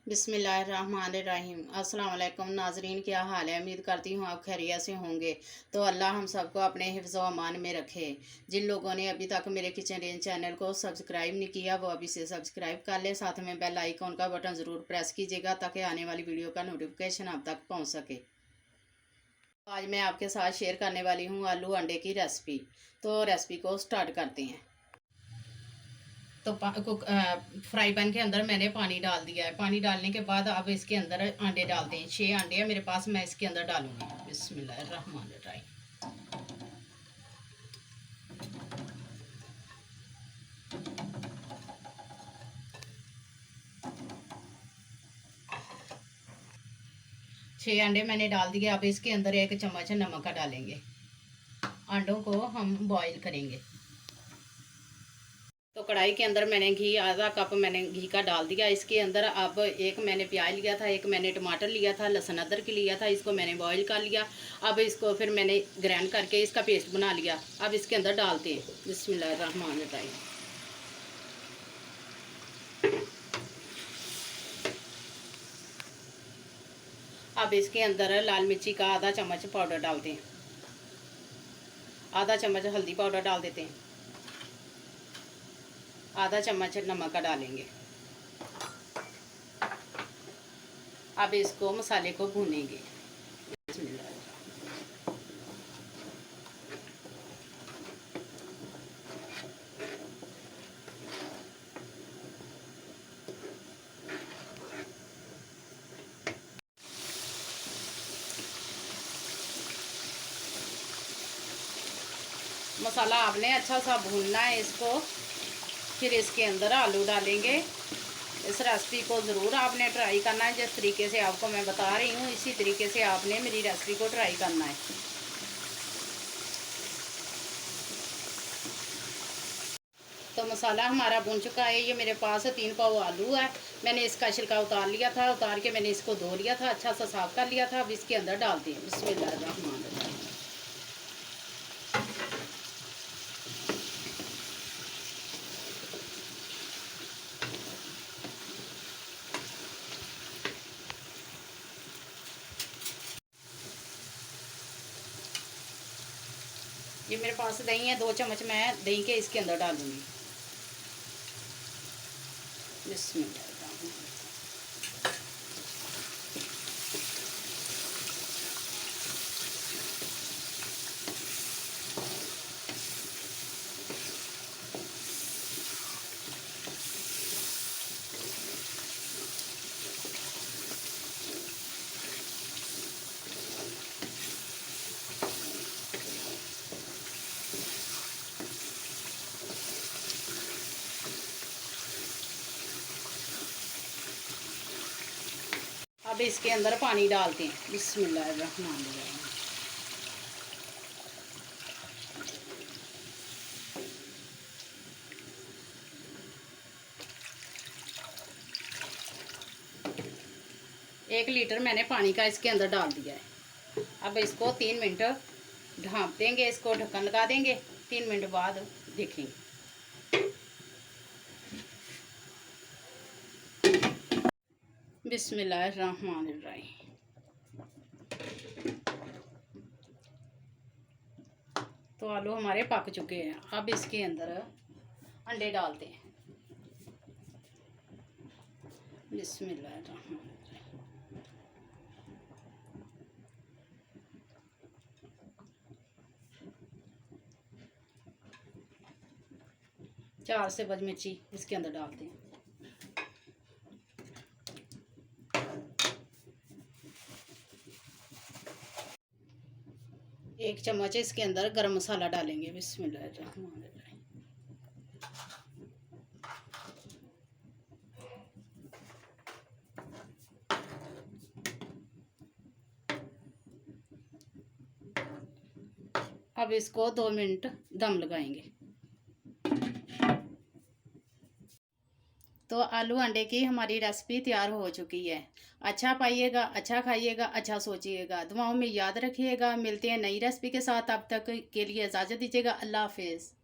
बिस्मिल्लाहिर्रहमानिर्रहीम। अस्सलाम वालेकुम नाजरीन, क्या हाल है? उम्मीद करती हूँ आप खैरियत से होंगे। तो अल्लाह हम सबको अपने हिफ्ज़ व अमान में रखे। जिन लोगों ने अभी तक मेरे किचन रेंज चैनल को सब्सक्राइब नहीं किया वो अभी से सब्सक्राइब कर ले, साथ में बेल आइकॉन का बटन ज़रूर प्रेस कीजिएगा ताकि आने वाली वीडियो का नोटिफिकेशन आप तक पहुँच सके। आज मैं आपके साथ शेयर करने वाली हूँ आलू अंडे की रेसिपी। तो रेसिपी को स्टार्ट करते हैं। तो फ्राई पैन के अंदर मैंने पानी डाल दिया है। पानी डालने के बाद अब इसके अंदर अंडे डालते हैं। 6 अंडे हैं मेरे पास, मैं इसके अंदर डालूंगी। बिस्मिल्लाहिर्रहमानिर्रहीम। छः अंडे मैंने डाल दिए। अब इसके अंदर 1 चम्मच नमक का डालेंगे। अंडों को हम बॉईल करेंगे। तो कढ़ाई के अंदर मैंने घी आधा कप मैंने घी का डाल दिया। इसके अंदर अब एक मैंने प्याज लिया था, एक मैंने टमाटर लिया था, लहसुन अदरक लिया था, इसको मैंने बॉईल कर लिया। अब इसको फिर मैंने ग्राइंड करके इसका पेस्ट बना लिया। अब इसके अंदर डालते हैं। बिस्मिल्लाहिर्रहमानिर्रहीम। अब इसके अंदर लाल मिर्ची का आधा चम्मच पाउडर डालते हैं। आधा चम्मच हल्दी पाउडर डाल देते हैं। आधा चम्मच नमक का डालेंगे। अब इसको मसाले को भूनेंगे। मसाला आपने अच्छा सा भूनना है इसको। फिर इसके अंदर आलू डालेंगे। इस रेसिपी को ज़रूर आपने ट्राई करना है। जिस तरीके से आपको मैं बता रही हूँ इसी तरीके से आपने मेरी रेसिपी को ट्राई करना है। तो मसाला हमारा भुन चुका है। ये मेरे पास 3 पाव आलू है। मैंने इसका छिलका उतार लिया था। उतार के मैंने इसको धो लिया था, अच्छा सा साफ कर लिया था। अब इसके अंदर डालते हैं। बिस्मिल्लाहिर्रहमानिर्रहीम। ये मेरे पास दही है, 2 चम्मच मैं दही के इसके अंदर डालूंगी। बिस्मिल्लाह। अब इसके अंदर पानी डालते हैं। बिस्मिल्लाहिर्रहमानिर्रहीम। एक लीटर मैंने पानी का इसके अंदर डाल दिया है। अब इसको 3 मिनट ढाँप देंगे। इसको ढक्कन लगा देंगे। 3 मिनट बाद देखेंगे। बिस्मिल्लाहिर्रहमानिर्रहीम। तो आलू हमारे पक चुके हैं। अब इसके अंदर अंडे डालते हैं। बिस्मिल्लाहिर्रहमानिर्रहीम। 4 से 5 मिर्ची इसके अंदर डालते हैं। एक चम्मच इसके अंदर गरम मसाला डालेंगे। बिस्मिल्लाहिर्रहमानिर्रहीम। अब इसको 2 मिनट दम लगाएंगे। तो आलू अंडे की हमारी रेसिपी तैयार हो चुकी है। अच्छा पाइएगा, अच्छा खाइएगा, अच्छा सोचिएगा, दुआओं में याद रखिएगा। मिलते हैं नई रेसिपी के साथ। अब तक के लिए इजाज़त दीजिएगा। अल्लाह हाफिज़।